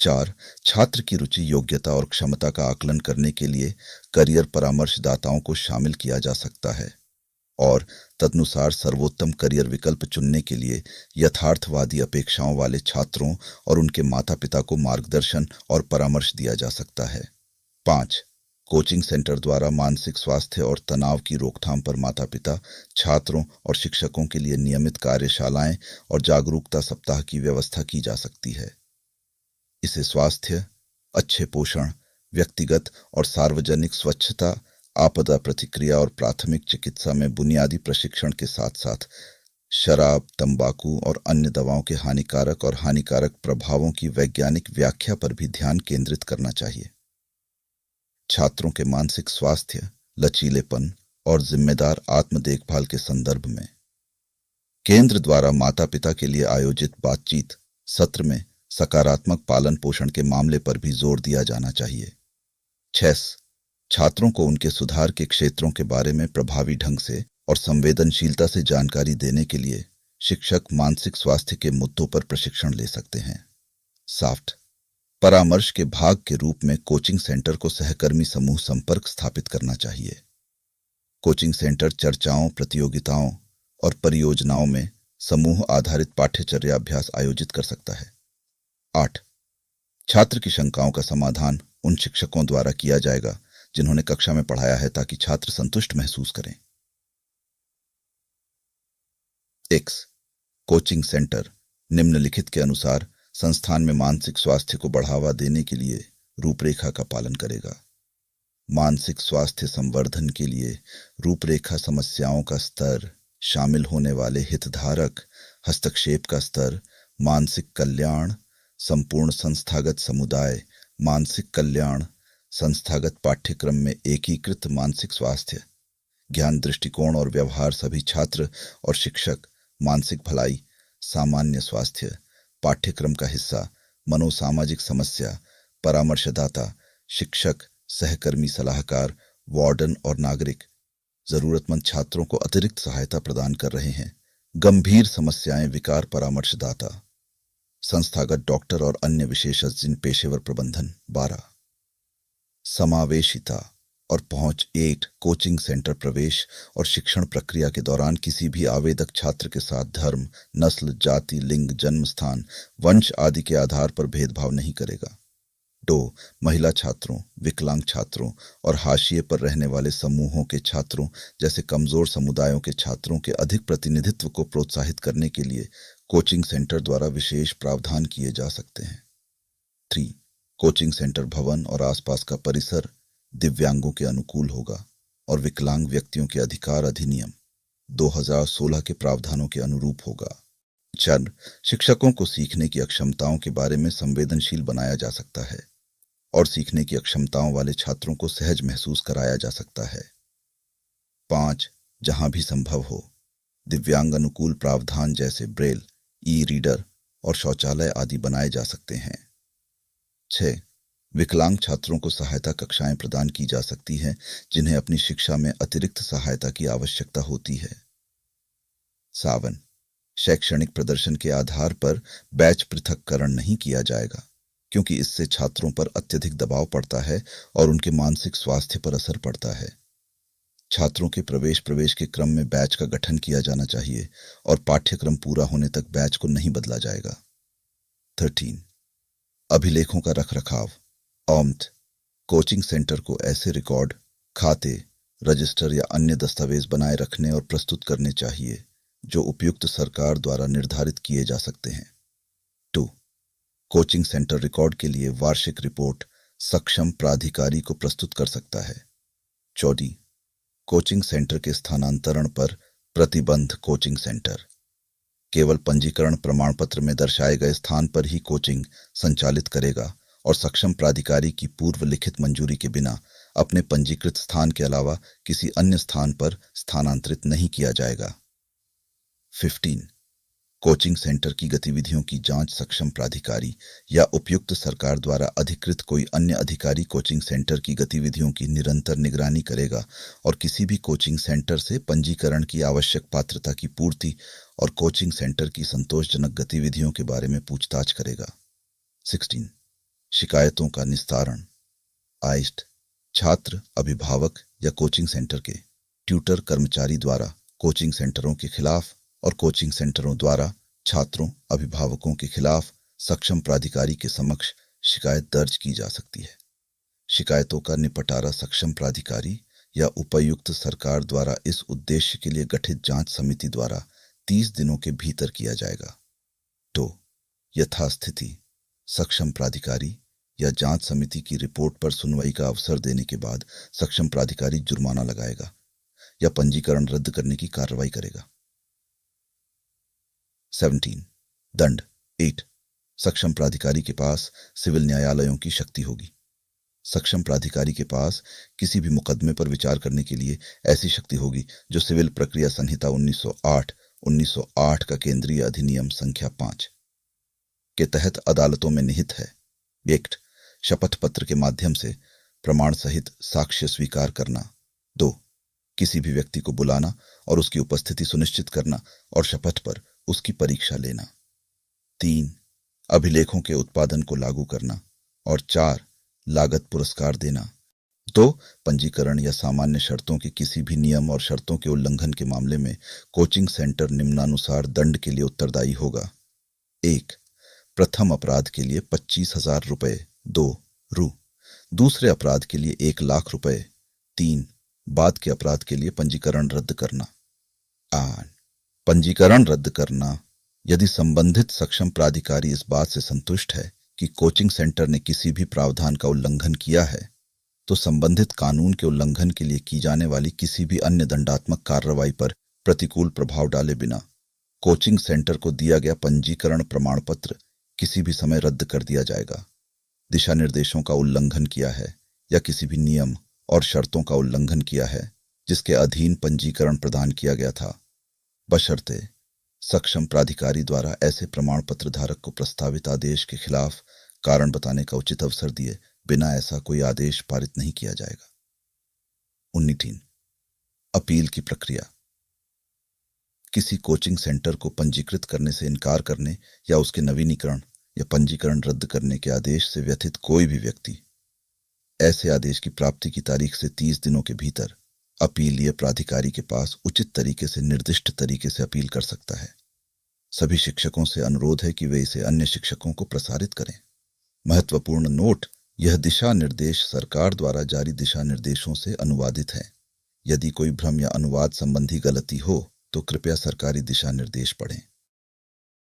4. छात्र की रुचि, योग्यता और क्षमता का आकलन करने के लिए करियर परामर्शदाताओं को शामिल किया जा सकता है और तदनुसार सर्वोत्तम करियर विकल्प चुनने के लिए यथार्थवादी अपेक्षाओं वाले छात्रों और उनके माता पिता को मार्गदर्शन और परामर्श दिया जा सकता है। 5. कोचिंग सेंटर द्वारा मानसिक स्वास्थ्य और तनाव की रोकथाम पर माता पिता, छात्रों और शिक्षकों के लिए नियमित कार्यशालाएं और जागरूकता सप्ताह की व्यवस्था की जा सकती है। इसे स्वास्थ्य, अच्छे पोषण, व्यक्तिगत और सार्वजनिक स्वच्छता, आपदा प्रतिक्रिया और प्राथमिक चिकित्सा में बुनियादी प्रशिक्षण के साथ साथ शराब, तंबाकू और अन्य दवाओं के हानिकारक और हानिकारक प्रभावों की वैज्ञानिक व्याख्या पर भी ध्यान केंद्रित करना चाहिए। छात्रों के मानसिक स्वास्थ्य, लचीलेपन और जिम्मेदार आत्म देखभाल के संदर्भ में केंद्र द्वारा माता पिता के लिए आयोजित बातचीत सत्र में सकारात्मक पालन पोषण के मामले पर भी जोर दिया जाना चाहिए। 6. छात्रों को उनके सुधार के क्षेत्रों के बारे में प्रभावी ढंग से और संवेदनशीलता से जानकारी देने के लिए शिक्षक मानसिक स्वास्थ्य के मुद्दों पर प्रशिक्षण ले सकते हैं। साफ्ट परामर्श के भाग के रूप में कोचिंग सेंटर को सहकर्मी समूह संपर्क स्थापित करना चाहिए। कोचिंग सेंटर चर्चाओं, प्रतियोगिताओं और परियोजनाओं में समूह आधारित पाठ्यचर्या अभ्यास आयोजित कर सकता है। 8. छात्र की शंकाओं का समाधान उन शिक्षकों द्वारा किया जाएगा जिन्होंने कक्षा में पढ़ाया है ताकि छात्र संतुष्ट महसूस करें। X. कोचिंग सेंटर निम्नलिखित के अनुसार संस्थान में मानसिक स्वास्थ्य को बढ़ावा देने के लिए रूपरेखा का पालन करेगा। मानसिक स्वास्थ्य संवर्धन के लिए रूपरेखा समस्याओं का स्तर, शामिल होने वाले हितधारक, हस्तक्षेप का स्तर, मानसिक कल्याण, संपूर्ण संस्थागत समुदाय, मानसिक कल्याण, संस्थागत पाठ्यक्रम में एकीकृत मानसिक स्वास्थ्य, ज्ञान दृष्टिकोण और व्यवहार, सभी छात्र और शिक्षक, मानसिक भलाई, सामान्य स्वास्थ्य, पाठ्यक्रम का हिस्सा, मनोसामाजिक समस्या, परामर्शदाता, शिक्षक, सहकर्मी सलाहकार, वार्डन और नागरिक जरूरतमंद छात्रों को अतिरिक्त सहायता प्रदान कर रहे हैं। गंभीर समस्याएं, विकार परामर्शदाता, संस्थागत डॉक्टर और अन्य विशेषज्ञ पेशेवर प्रबंधन। 12. समावेशिता और पहुंच। 8. कोचिंग सेंटर प्रवेश और शिक्षण प्रक्रिया के दौरान किसी भी आवेदक छात्र के साथ धर्म, नस्ल, जाति, लिंग, जन्म स्थान, वंश आदि के आधार पर भेदभाव नहीं करेगा। 2. महिला छात्रों, विकलांग छात्रों और हाशिए पर रहने वाले समूहों के छात्रों जैसे कमजोर समुदायों के छात्रों के अधिक प्रतिनिधित्व को प्रोत्साहित करने के लिए कोचिंग सेंटर द्वारा विशेष प्रावधान किए जा सकते हैं। 3. कोचिंग सेंटर भवन और आसपास का परिसर दिव्यांगों के अनुकूल होगा और विकलांग व्यक्तियों के अधिकार अधिनियम 2016 के प्रावधानों के अनुरूप होगा। 4. शिक्षकों को सीखने की अक्षमताओं के बारे में संवेदनशील बनाया जा सकता है और सीखने की अक्षमताओं वाले छात्रों को सहज महसूस कराया जा सकता है। 5. जहां भी संभव हो दिव्यांग अनुकूल प्रावधान जैसे ब्रेल, ई रीडर और शौचालय आदि बनाए जा सकते हैं। 6. विकलांग छात्रों को सहायता कक्षाएं प्रदान की जा सकती हैं जिन्हें अपनी शिक्षा में अतिरिक्त सहायता की आवश्यकता होती है। 7. शैक्षणिक प्रदर्शन के आधार पर बैच पृथक्करण नहीं किया जाएगा क्योंकि इससे छात्रों पर अत्यधिक दबाव पड़ता है और उनके मानसिक स्वास्थ्य पर असर पड़ता है। छात्रों के प्रवेश के क्रम में बैच का गठन किया जाना चाहिए और पाठ्यक्रम पूरा होने तक बैच को नहीं बदला जाएगा। 13. अभिलेखों का रखरखाव। ऑम्त कोचिंग सेंटर को ऐसे रिकॉर्ड, खाते, रजिस्टर या अन्य दस्तावेज बनाए रखने और प्रस्तुत करने चाहिए जो उपयुक्त सरकार द्वारा निर्धारित किए जा सकते हैं। 2. कोचिंग सेंटर रिकॉर्ड के लिए वार्षिक रिपोर्ट सक्षम प्राधिकारी को प्रस्तुत कर सकता है। 14. कोचिंग सेंटर के स्थानांतरण पर प्रतिबंध। कोचिंग सेंटर केवल पंजीकरण प्रमाण पत्र में दर्शाए गए स्थान पर ही कोचिंग संचालित करेगा और सक्षम प्राधिकारी की पूर्व लिखित मंजूरी के बिना अपने पंजीकृत स्थान के अलावा किसी अन्य स्थान पर स्थानांतरित नहीं किया जाएगा। 15. कोचिंग सेंटर की गतिविधियों की जांच सक्षम प्राधिकारी या उपयुक्त सरकार द्वारा अधिकृत कोई अन्य अधिकारी कोचिंग सेंटर की गतिविधियों की निरंतर निगरानी करेगा और किसी भी कोचिंग सेंटर से पंजीकरण की आवश्यक पात्रता की पूर्ति और कोचिंग सेंटर की संतोषजनक गतिविधियों के बारे में पूछताछ करेगा। 16. शिकायतों का निस्तारण। आइस्ट छात्र, अभिभावक या कोचिंग सेंटर के ट्यूटर कर्मचारी द्वारा कोचिंग सेंटरों के खिलाफ और कोचिंग सेंटरों द्वारा छात्रों, अभिभावकों के खिलाफ सक्षम प्राधिकारी के समक्ष शिकायत दर्ज की जा सकती है। शिकायतों का निपटारा सक्षम प्राधिकारी या उपायुक्त सरकार द्वारा इस उद्देश्य के लिए गठित जांच समिति द्वारा 30 दिनों के भीतर किया जाएगा। तो यथास्थिति सक्षम प्राधिकारी या जांच समिति की रिपोर्ट पर सुनवाई का अवसर देने के बाद सक्षम प्राधिकारी जुर्माना लगाएगा या पंजीकरण रद्द करने की कार्रवाई करेगा। 17 दंड। 8 सक्षम प्राधिकारी के पास सिविल न्यायालयों की शक्ति होगी। सक्षम प्राधिकारी के पास किसी भी मुकदमे पर विचार करने के लिए ऐसी शक्ति होगी जो सिविल प्रक्रिया संहिता 1908 का केंद्रीय अधिनियम संख्या 5 के तहत अदालतों में निहित है। एक्ट शपथ पत्र के माध्यम से प्रमाण सहित साक्ष्य स्वीकार करना। 2 किसी भी व्यक्ति को बुलाना और उसकी उपस्थिति सुनिश्चित करना और शपथ पर उसकी परीक्षा लेना। 3 अभिलेखों के उत्पादन को लागू करना। और 4 लागत पुरस्कार देना। 2 पंजीकरण या सामान्य शर्तों के किसी भी नियम और शर्तों के उल्लंघन के मामले में कोचिंग सेंटर निम्नानुसार दंड के लिए उत्तरदायी होगा। 1 प्रथम अपराध के लिए 25,000 रुपए 2 रु। दूसरे अपराध के लिए 1,00,000 रुपए। 3 बाद के अपराध के लिए पंजीकरण रद्द करना। 8 पंजीकरण रद्द करना। यदि संबंधित सक्षम प्राधिकारी इस बात से संतुष्ट है कि कोचिंग सेंटर ने किसी भी प्रावधान का उल्लंघन किया है, तो संबंधित कानून के उल्लंघन के लिए की जाने वाली किसी भी अन्य दंडात्मक कार्रवाई पर प्रतिकूल प्रभाव डाले बिना कोचिंग सेंटर को दिया गया पंजीकरण प्रमाण पत्र किसी भी समय रद्द कर दिया जाएगा। दिशा निर्देशों का उल्लंघन किया है या किसी भी नियम और शर्तों का उल्लंघन किया है जिसके अधीन पंजीकरण प्रदान किया गया था, बशर्ते सक्षम प्राधिकारी द्वारा ऐसे प्रमाण पत्र धारक को प्रस्तावित आदेश के खिलाफ कारण बताने का उचित अवसर दिए बिना ऐसा कोई आदेश पारित नहीं किया जाएगा। 19 अपील की प्रक्रिया। किसी कोचिंग सेंटर को पंजीकृत करने से इनकार करने या उसके नवीनीकरण या पंजीकरण रद्द करने के आदेश से व्यथित कोई भी व्यक्ति ऐसे आदेश की प्राप्ति की तारीख से 30 दिनों के भीतर अपीलीय प्राधिकारी के पास उचित तरीके से निर्दिष्ट तरीके से अपील कर सकता है। सभी शिक्षकों से अनुरोध है कि वे इसे अन्य शिक्षकों को प्रसारित करें। महत्वपूर्ण नोट, यह दिशा निर्देश सरकार द्वारा जारी दिशा निर्देशों से अनुवादित है। यदि कोई भ्रम या अनुवाद संबंधी गलती हो तो कृपया सरकारी दिशा निर्देश पढ़ें।